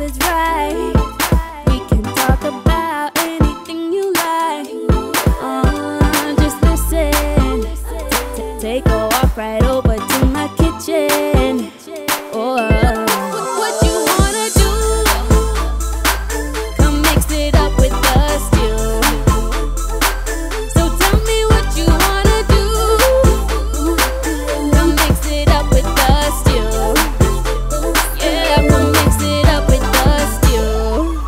is right. We can talk about anything you like. Just listen. Take a walk right over to my kitchen. What you wanna do? Come mix it up with the stew. So tell me what you wanna do. Come mix it up with the stew. Yeah, come mix it up with the stew.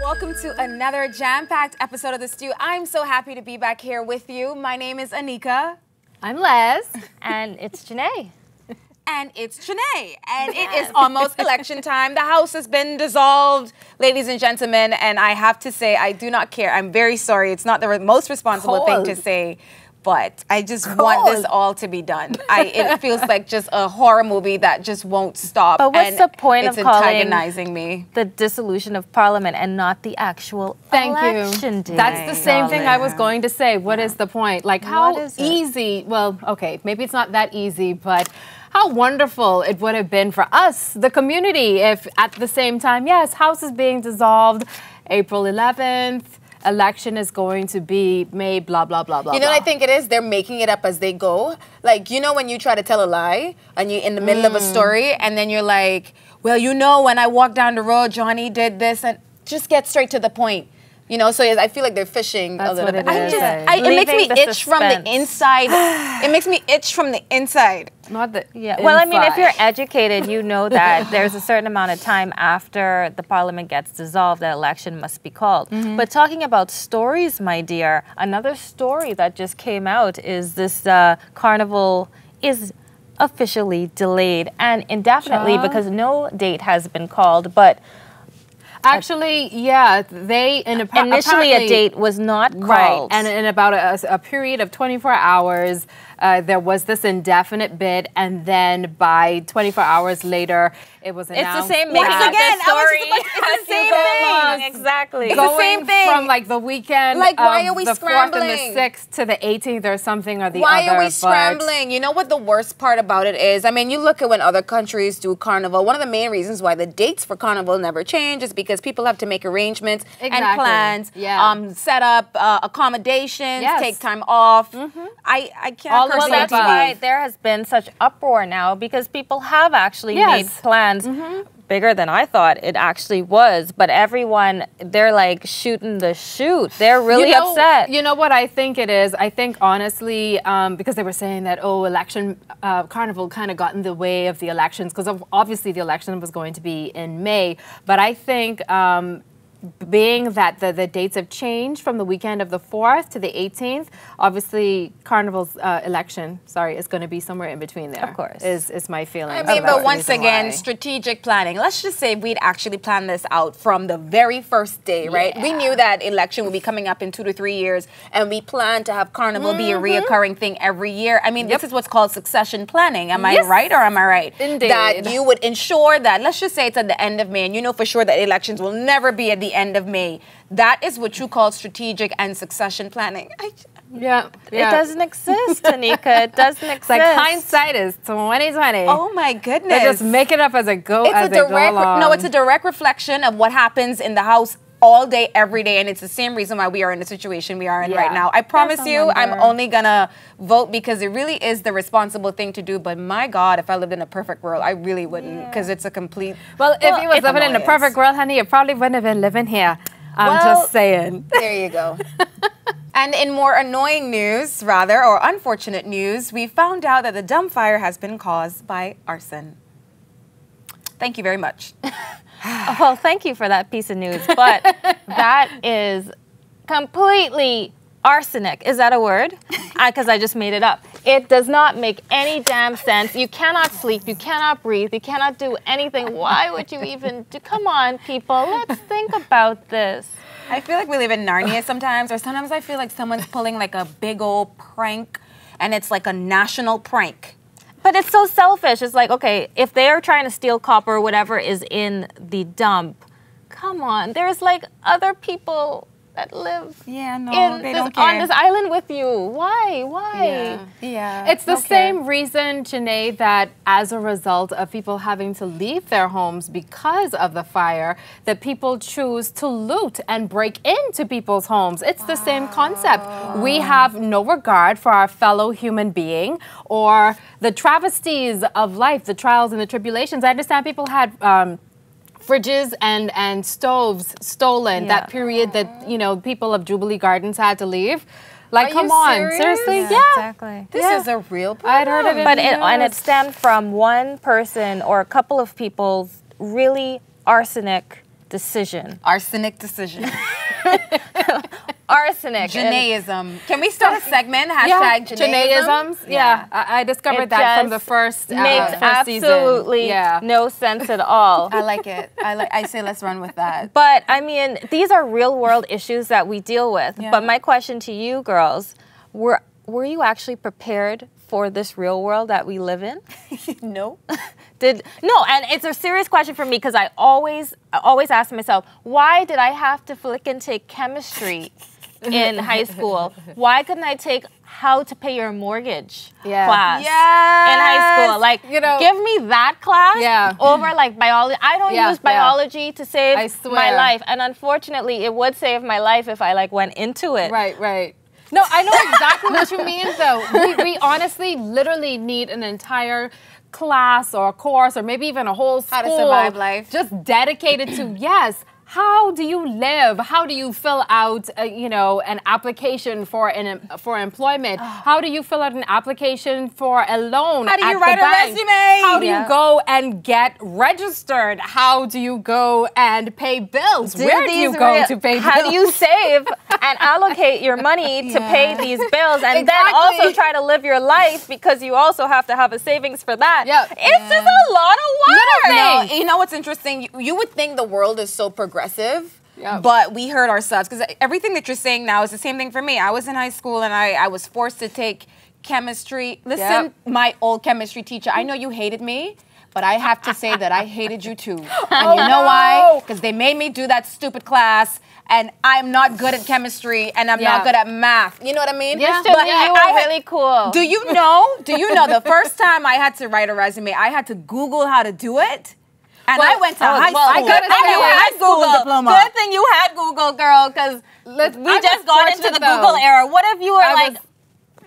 Welcome to another jam-packed episode of The Stew. I'm so happy to be back here with you. My name is Anika. I'm Les. And it's Janae. And it's Janae. And it is almost election time. The House has been dissolved, ladies and gentlemen. And I have to say, I do not care. I'm very sorry. It's not the most responsible thing to say. But I just want this all to be done. It feels like just a horror movie that just won't stop. But what's the point of calling antagonizing me? The dissolution of Parliament and not the actual election day? That's the same thing I was going to say. What is the point? Like, how easy, well, okay, maybe it's not that easy, but how wonderful it would have been for us, the community, if at the same time, yes, House is being dissolved, April 11th, election is going to be May, blah, blah, blah, blah, You know what I think it is? They're making it up as they go. Like, you know when you try to tell a lie and you're in the middle of a story and then you're like, well, you know, when I walked down the road, Johnny did this, and just get straight to the point. You know, so I feel like they're fishing a little bit. It makes me itch from the inside. It makes me itch from the inside. Not the Well, I mean, if you're educated, you know that there's a certain amount of time after the Parliament gets dissolved, the election must be called. But talking about stories, my dear, another story that just came out is this Carnival is officially delayed and indefinitely because no date has been called, but actually, yeah, initially a date was not called. Right, and in about a period of 24 hours, there was this indefinite bid, and then by 24 hours later, it was announced. It's the same. Once again, it's the same thing. Exactly. It's the same thing. From like the weekend, like why are we the scrambling? 4th and the 6th to the 18th, or something or the why other. Why are we scrambling? You know what the worst part about it is? I mean, you look at when other countries do Carnival. One of the main reasons why the dates for Carnival never change is because people have to make arrangements and plans, set up accommodations, take time off. I can't. Well, that's why there has been such uproar now, because people have actually made plans bigger than I thought it actually was. But everyone, they're like shooting the shoot. They're really upset. You know what I think it is? I think honestly, because they were saying that, Carnival kind of got in the way of the elections, because obviously the election was going to be in May. But I think being that the dates have changed from the weekend of the 4th to the 18th, obviously Carnival's election, is going to be somewhere in between there. Of course. Is my feeling. I mean, but once again, strategic planning. Let's just say we'd actually planned this out from the very first day, right? We knew that election would be coming up in 2 to 3 years, and we planned to have Carnival be a reoccurring thing every year. I mean, this is what's called succession planning. Am I right or am I right? Indeed. That you would ensure that, let's just say it's at the end of May, and you know for sure that elections will never be at the end of May. That is what you call strategic and succession planning. It doesn't exist, Anika. It doesn't exist. It's like hindsight is 2020. Oh my goodness! They just make it up as it goes. It's a direct reflection of what happens in the House all day, every day, and it's the same reason why we are in the situation we are in right now. I promise you, I'm only gonna vote because it really is the responsible thing to do. But my God, if I lived in a perfect world, I really wouldn't, because it's a complete. Well, if you was living in a perfect world, honey, you probably wouldn't have been living here. I'm just saying. There you go. And in more annoying news, or unfortunate news, we found out that the dump fire has been caused by arson. Thank you very much. Well, thank you for that piece of news, but that is completely arsenic. Is that a word? Because I just made it up. It does not make any damn sense. You cannot sleep. You cannot breathe. You cannot do anything. Why would you even do? Come on, people. Let's think about this. I feel like we live in Narnia sometimes, or sometimes I feel like someone's pulling like a big old prank, and it's like a national prank. But it's so selfish. It's like, okay, if they're trying to steal copper, whatever is in the dump, come on. There's like other people that live Yeah, no, in they this, don't care. on this island with you. Why? Why? Yeah. It's the same reason, Janae, that as a result of people having to leave their homes because of the fire, that people choose to loot and break into people's homes. It's the same concept. We have no regard for our fellow human being or the travesties of life, the trials and the tribulations. I understand people had fridges and stoves stolen, that period that, you know, people of Jubilee Gardens had to leave. Like, Are come you on, serious? seriously? Yeah, exactly. This is a real problem. I'd heard it. But it stemmed from one person or a couple of people's really arsenic decision. Arsenic decision. Arsenic. Janaeism. Can we start a segment? Hashtag Janaeism? Janaeisms. Yeah, I discovered It that from the just first, makes first season. absolutely Yeah. no sense at all. I like it. I say let's run with that. But I mean, these are real world issues that we deal with. But my question to you girls, were you actually prepared for this real world that we live in? No. No, and it's a serious question for me because I always ask myself, why did I have to flick take chemistry in high school? Why couldn't I take how to pay your mortgage class in high school? Like, You know, give me that class over like biology. I don't use biology to save my life, and unfortunately, it would save my life if I like went into it. Right, right. No, I know exactly what you mean, though. We honestly, literally need an entire class or course or maybe even a whole school How to survive life. just dedicated to, how do you live? How do you fill out, you know, an application for employment? How do you fill out an application for a loan? How do you at write the a bank? resume? How do you go and get registered? How do you go and pay bills? Where do you go to pay bills? How do you save and allocate your money to pay these bills and then also try to live your life because you also have to have a savings for that? It's just a lot of work. No, you know what's interesting? You would think the world is so progressive, but we hurt ourselves because everything that you're saying now is the same thing for me. I was in high school and I was forced to take chemistry. Listen, my old chemistry teacher, I know you hated me, but I have to say that I hated you too. And you know why? Because they made me do that stupid class and I'm not good at chemistry and I'm not good at math. You know what I mean? But you were really cool. Do you know the first time I had to write a resume, I had to Google how to do it? And I went to high school. I had Google diploma. Good thing you had Google, girl, because we just got into the Google era. What if you were like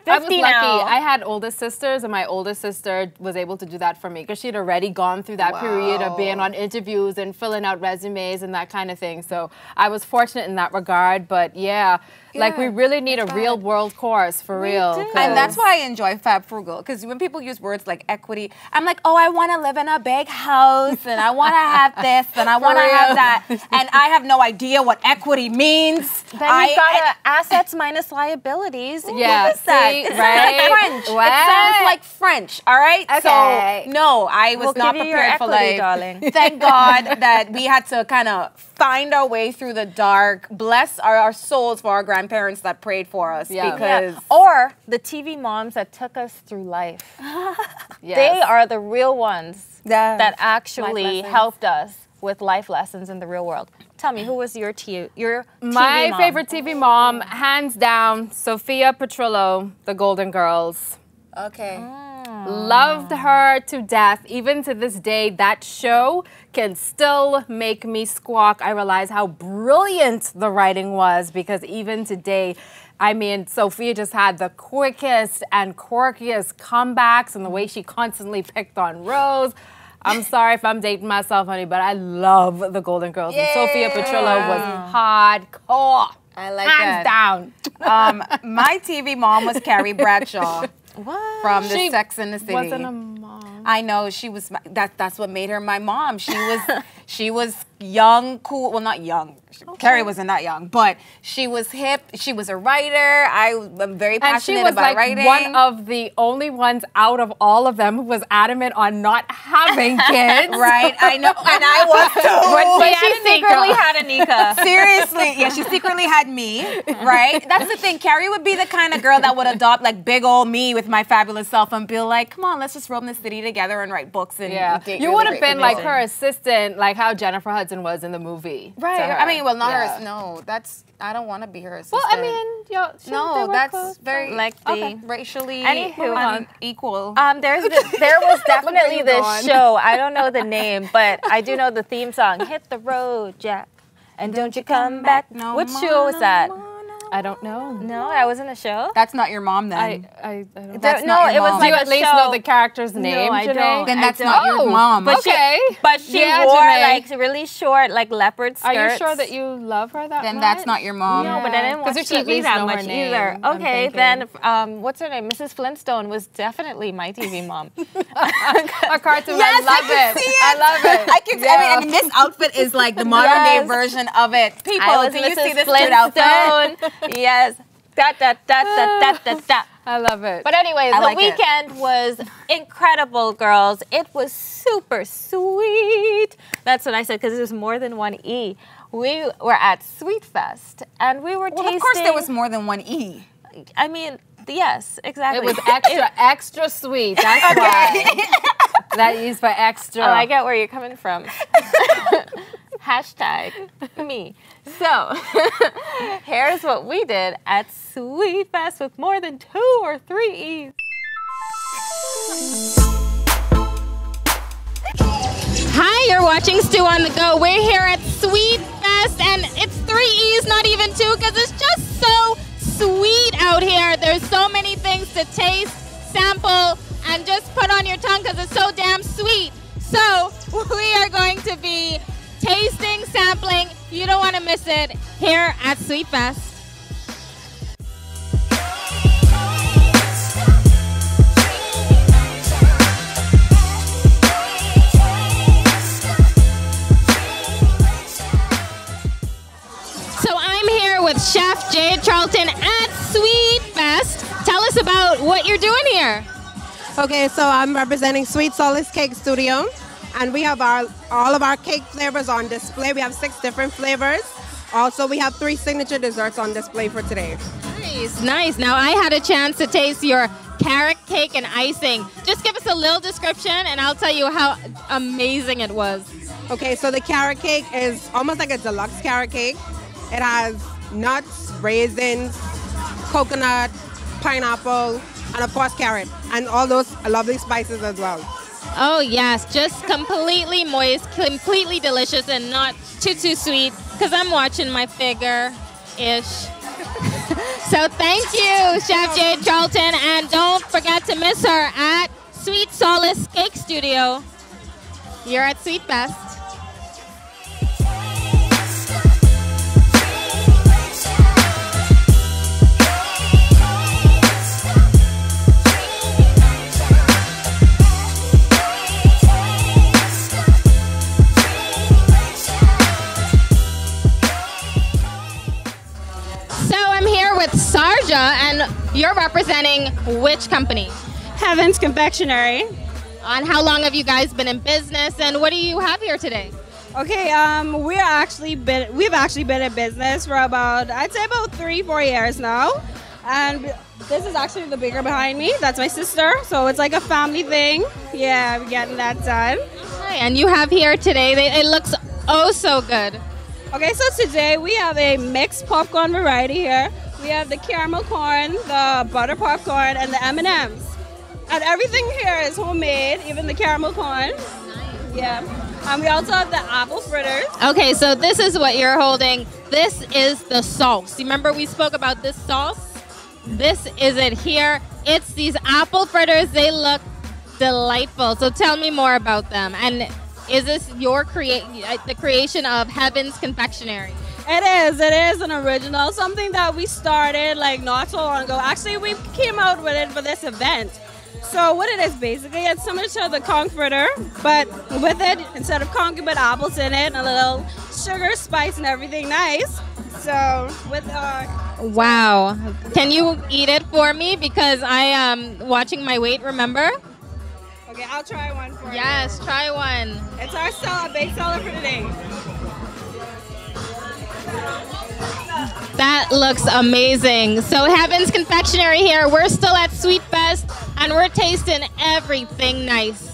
50 I was lucky. now? I had oldest sisters, and my oldest sister was able to do that for me because she'd already gone through that period of being on interviews and filling out resumes and that kind of thing. So I was fortunate in that regard. But like we really need a real world course for real. And that's why I enjoy Fab Frugal, because when people use words like equity, I'm like, oh, I want to live in a big house and I want to have this and I want to have that. And I have no idea what equity means. Then you've got assets minus liabilities. What is that? It sounds like French. What? It sounds like French, all right? Okay. So, no, I was not give you your prepared for equity, life. darling. Thank God that we had to kind of find our way through the dark. Bless our souls for our grandparents that prayed for us. Because Or the TV moms that took us through life. They are the real ones that actually helped us with life lessons in the real world. Tell me, who was your TV My mom? favorite TV mom, hands down, Sophia Petrillo, The Golden Girls. Okay. Loved her to death. Even to this day, that show can still make me squawk. I realize how brilliant the writing was because even today, I mean, Sophia just had the quickest and quirkiest comebacks and the way she constantly picked on Rose. I'm sorry if I'm dating myself, honey, but I love The Golden Girls. And Sophia Petrillo was hardcore. I like Hands down. My TV mom was Carrie Bradshaw. What? From the Sex and the City. Wasn't a mom. I know, she was, that's what made her my mom. She was young, cool, well not young, Carrie wasn't that young, but she was hip, she was a writer, I'm very passionate about writing. And she was like one of the only ones out of all of them who was adamant on not having kids. Right, I know, and I was too. But she secretly had Anika. Seriously, yeah, she secretly had me, right? That's the thing, Carrie would be the kind of girl that would adopt like big old me with my fabulous self and be like, come on, let's just roam the city together and write books and date You would have been like her assistant, like how Jennifer Hudson was in the movie. Right. to her. I mean, well, not Yeah. her. No, I don't want to be her assistant. Well, I mean, they no, were that's close. very Like the racially Anywho, unequal. there was definitely you this going. show. I don't know the name, but I do know the theme song. Hit the road, Jack, and don't you come back. no Which more, show was no that? more, no I don't know. No, that wasn't a show. That's not your mom then. I don't That's no, not your it was mom. Do you like at a least show. know the character's name, I Janae? don't. Then I that's not your don't. mom. But Okay. she Yeah, wore Janae. like really short, like leopard skirts. Are you sure that you love her that Then much? that's not your mom. No, but I didn't 'Cause watch you should at TV least that know her much name, either. I'm Okay, thinking. then what's her name? Mrs. Flintstone was definitely my TV mom. A cartoon. Yes, I love I can it. see it. I love it. I can. I mean, and this outfit is like the modern day Yes. version of it. People, I was do you Mrs. see this cute outfit? Flintstone. Yes. Da, da, da, da, da, da, da. I love it. But anyways, I the like it. weekend was incredible, girls. It was super sweet. That's what I said, because there's more than one E. We were at Sweet Fest, and we were Well, tasting. of course there was more than one E. I mean, yes, exactly. It was extra sweet. That's why. That is for extra. Oh, I get where you're coming from. Hashtag me. So, here's what we did at Sweet Fest with more than 2 or 3 E's. Hi, you're watching Stu on the Go. We're here at Sweet Fest, and it's 3 E's, not even 2, because it's just so sweet out here. There's so many things to taste, sample, and just put on your tongue because it's so damn sweet. So we are going to be tasting, sampling. You don't want to miss it here at Sweet Fest. So I'm here with Chef Jade Charlton at Sweet Fest. Tell us about what you're doing here. Okay, so I'm representing Sweet Solace Cake Studio, and we have all of our cake flavors on display. We have 6 different flavors. Also, we have 3 signature desserts on display for today. Nice, nice. Now I had a chance to taste your carrot cake and icing. Just give us a little description, and I'll tell you how amazing it was. Okay, so the carrot cake is almost like a deluxe carrot cake. It has nuts, raisins, coconut, pineapple, and of course carrot, and all those lovely spices as well. Oh yes, just completely moist, completely delicious, and not too sweet, because I'm watching my figure-ish. So thank you, Chef Jade Charlton, and don't forget to miss her at Sweet Solace Cake Studio. You're at Sweet Fest. So I'm here with Sarja, and you're representing which company? Heaven's Confectionery. On how long have you guys been in business, and what do you have here today? Okay, we've actually been in business for about, I'd say about 3-4 years now. And this is actually the baker behind me. That's my sister. So it's like a family thing. Yeah, we're getting that done. Hi, and you have here today, it looks oh so good. Okay, so today we have a mixed popcorn variety here. We have the caramel corn, the butter popcorn, and the M&Ms. And everything here is homemade, even the caramel corn. Yeah. And we also have the apple fritters. Okay, so this is what you're holding. This is the sauce. You remember we spoke about this sauce? This is it here. It's these apple fritters. They look delightful. So tell me more about them. And is this your the creation of Heaven's Confectionery? It is an original, something that we started like not so long ago. Actually, we came out with it for this event. So what it is basically, it's similar to the conch fritter, but with it, instead of conch, you put apples in it, and a little sugar, spice, and everything nice. So with our... Wow. Can you eat it for me? Because I am watching my weight, remember? Okay, I'll try one for you. Yes, try one. It's our bake seller for today. That looks amazing. So Heaven's Confectionery here. We're still at Sweet Fest, and we're tasting everything nice.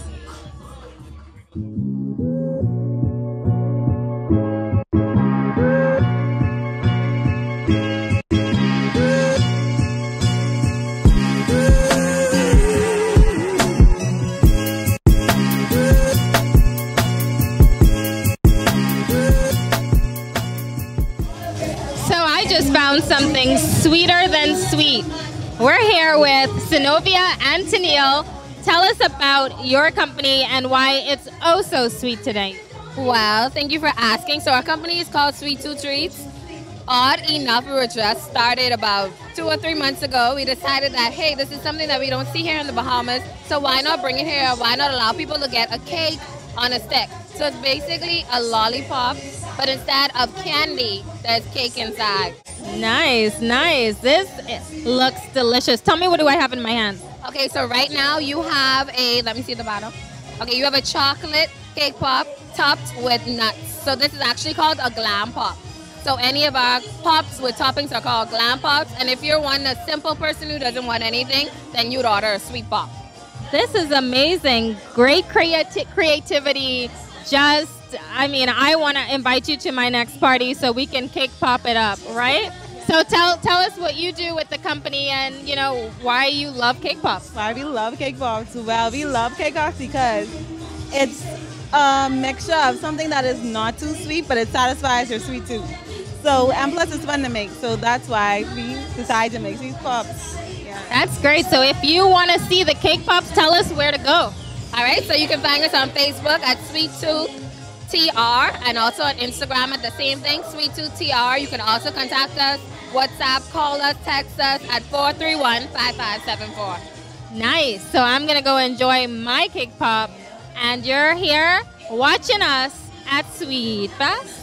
found something sweeter than sweet. We're here with Zenobia and Tennille. Tell us about your company and why it's oh so sweet today. Well, thank you for asking. So our company is called Sweet 2 Treats. Odd enough, we were just started about 2 or 3 months ago. We decided that, hey, this is something that we don't see here in the Bahamas, so why not bring it here? Why not allow people to get a cake on a stick? So it's basically a lollipop, but instead of candy, there's cake inside. Nice, nice. This looks delicious. Tell me, what do I have in my hands? Okay, so right now you have a, let me see the bottom. Okay, you have a chocolate cake pop topped with nuts. So this is actually called a glam pop. So any of our pops with toppings are called glam pops. And if you're a simple person who doesn't want anything, then you'd order a sweet pop. This is amazing. Great creativity. I want to invite you to my next party so we can cake pop it up, right? So tell us what you do with the company and, why you love cake pops. Why we love cake pops? Well, we love cake pops because it's a mixture of something that is not too sweet, but it satisfies your sweet tooth. So, and plus it's fun to make, so that's why we decided to make these pops. Yeah. That's great. So if you want to see the cake pops, tell us where to go. All right, so you can find us on Facebook at Sweet Tooth TR and also on Instagram at the same thing, Sweet Tooth TR. You can also contact us, WhatsApp, call us, text us at 431-5574. Nice. So I'm going to go enjoy my cake pop, and you're here watching us at Sweet Fest.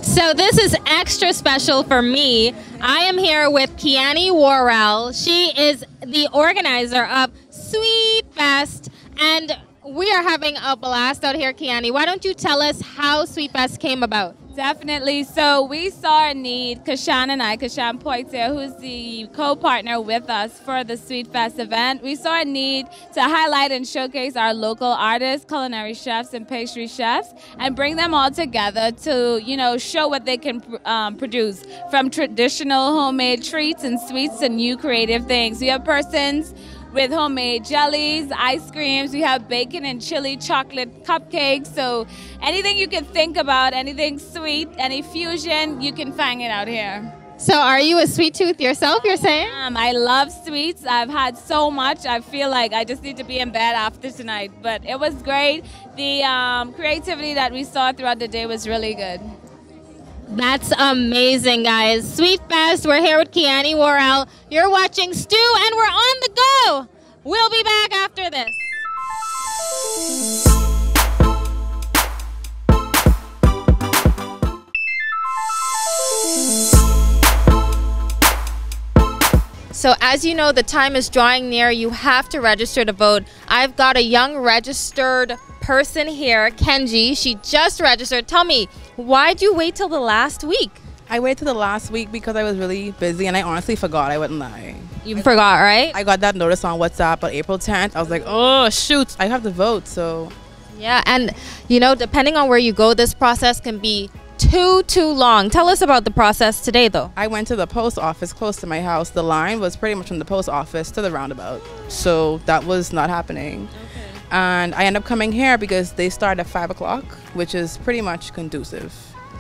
So this is extra special for me. I am here with Kiani Worrell. She is the organizer of Sweet Fest, and we are having a blast out here, Kiani. Why don't you tell us how Sweet Fest came about? Definitely. So we saw a need, Kashan Poitier, who's the co-partner with us for the Sweet Fest event. We saw a need to highlight and showcase our local artists, culinary chefs, and pastry chefs, and bring them all together to, show what they can produce, from traditional homemade treats and sweets to new creative things. We have persons with homemade jellies, ice creams. We have bacon and chili chocolate cupcakes. So anything you can think about, anything sweet, any fusion, you can find it out here. So are you a sweet tooth yourself, you're saying? I love sweets. I've had so much. I feel like I just need to be in bed after tonight. But it was great. The creativity that we saw throughout the day was really good. That's amazing, guys. Sweet Fest, we're here with Kiani Worrell. You're watching Stu, and we're on the go. We'll be back after this. So as you know, the time is drawing near. You have to register to vote. I've got a young registered person here, Kenji. She just registered. Tell me, why'd you wait till the last week? I waited till the last week because I was really busy and I honestly forgot. I wouldn't lie. You forgot, right? I got that notice on WhatsApp on April 10th. I was like, oh, shoot, I have to vote, so. Yeah, and depending on where you go, this process can be too long. Tell us about the process today, though. I went to the post office close to my house. The line was pretty much from the post office to the roundabout, so that was not happening. Okay. And I ended up coming here because they start at 5 o'clock, which is pretty much conducive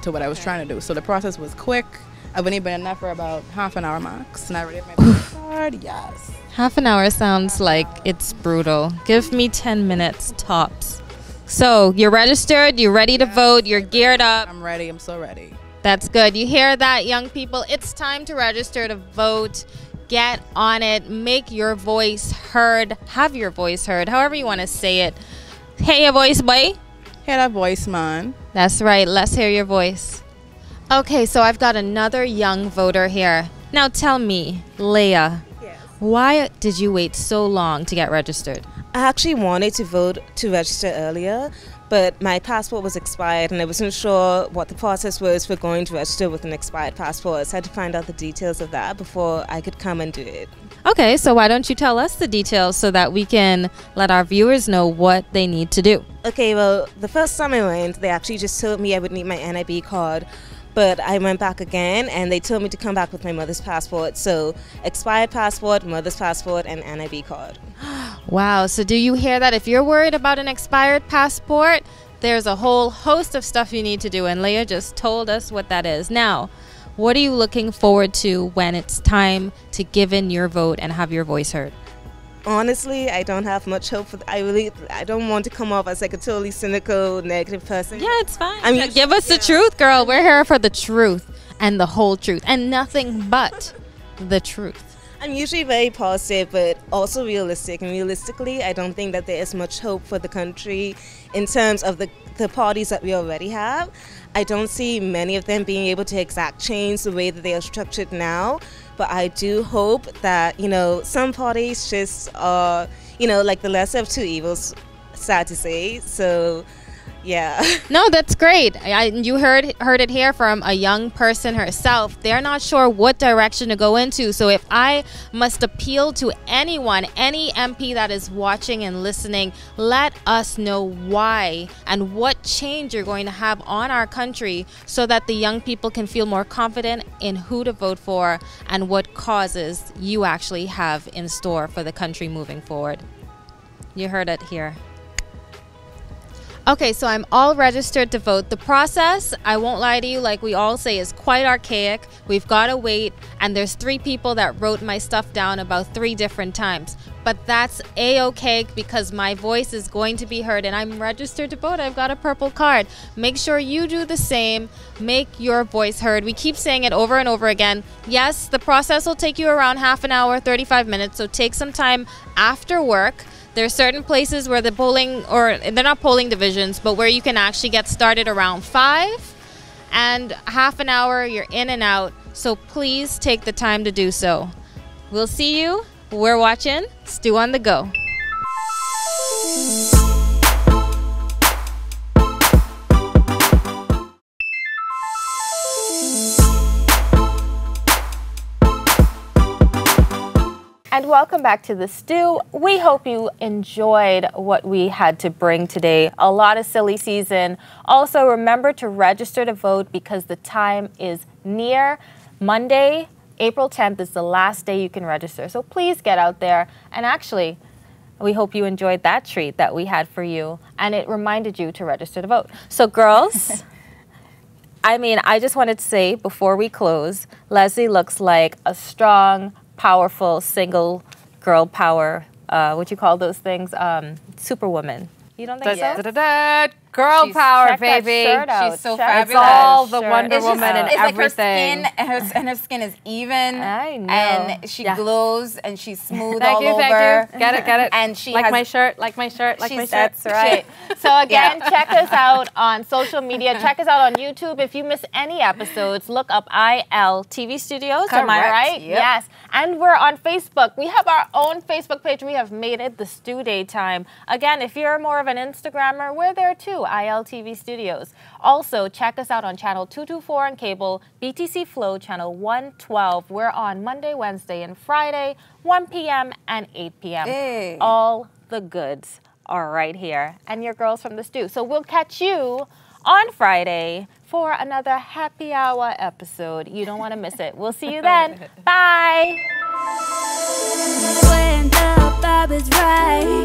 to what I was trying to do. So the process was quick. I've only been in there for about half an hour max, and I already have my voting card. Yes. Half an hour sounds like it's brutal. Give me 10 minutes tops. So you're registered, you're ready to vote, you're geared up. I'm ready. I'm so ready. That's good. You hear that, young people? It's time to register to vote. Get on it. Make your voice heard. Have your voice heard, however you want to say it. Hey, your voice, boy. Hear that voice, man. That's right. Let's hear your voice. Okay, so I've got another young voter here. Now tell me, Leah, yes, why did you wait so long to get registered? I actually wanted to register earlier, but my passport was expired and I wasn't sure what the process was for going to register with an expired passport. So I had to find out the details of that before I could come and do it. Okay, so why don't you tell us the details so that we can let our viewers know what they need to do? Okay, well, the first time I went, they actually just told me I would need my NIB card. But I went back again and they told me to come back with my mother's passport. So expired passport, mother's passport, and NIB card. Wow, so do you hear that? If you're worried about an expired passport, there's a whole host of stuff you need to do, and Leah just told us what that is. Now, what are you looking forward to when it's time to give in your vote and have your voice heard? Honestly, I don't have much hope for. I don't want to come off as like a totally cynical, negative person. Yeah, it's fine. I mean, give us the truth, girl. We're here for the truth and the whole truth and nothing but the truth. I'm usually very positive, but also realistic. And realistically, I don't think that there is much hope for the country in terms of the parties that we already have. I don't see many of them being able to exact change the way that they are structured now. But I do hope that, you know, some parties just are, you know, like the lesser of two evils, sad to say. So, yeah. No, that's great. You heard it here from a young person herself. They're not sure what direction to go into. So if I must appeal to anyone, any MP that is watching and listening, let us know why and what change you're going to have on our country so that the young people can feel more confident in who to vote for and what causes you actually have in store for the country moving forward. You heard it here. Okay, so I'm all registered to vote. The process, I won't lie to you, like we all say, is quite archaic. We've got to wait, and there's 3 people that wrote my stuff down about 3 different times. But that's A-okay because my voice is going to be heard, and I'm registered to vote. I've got a purple card. Make sure you do the same. Make your voice heard. We keep saying it over and over again. Yes, the process will take you around half an hour, 35 minutes, so take some time after work. There are certain places where the polling, or they're not polling divisions, but where you can actually get started around 5 and half an hour, you're in and out. So please take the time to do so. We'll see you. We're watching Stu on the Go. And welcome back to the Stew. We hope you enjoyed what we had to bring today. A lot of silly season. Also, remember to register to vote because the time is near. Monday, April 10th is the last day you can register. So please get out there. And actually, we hope you enjoyed that treat that we had for you. And it reminded you to register to vote. So girls, I mean, I just wanted to say before we close, Leslie looks like a strong, powerful single girl power, what you call those things, superwoman. You don't think so? Girl power, baby. She's so fabulous. It's all the Wonder Woman and everything. Like her skin is even. I know. And she glows and she's smooth all over. Thank you. Get it. And she like has, my shirt, like my shirt. That's right. So again, check us out on social media. Check us out on YouTube. If you miss any episodes, look up IL TV Studios. Am I right? Yep. Yes. And we're on Facebook. We have our own Facebook page. We have made it the Stew Daytime. Again, if you're more of an Instagrammer, we're there too. IL TV Studios. Also, check us out on channel 224 on cable, BTC Flow channel 112. We're on Monday, Wednesday, and Friday, 1 p.m. and 8 p.m. Hey. All the goods are right here. And your girls from the Stew. So we'll catch you on Friday for another happy hour episode. You don't want to miss it. We'll see you then. Bye. When the vibe is right.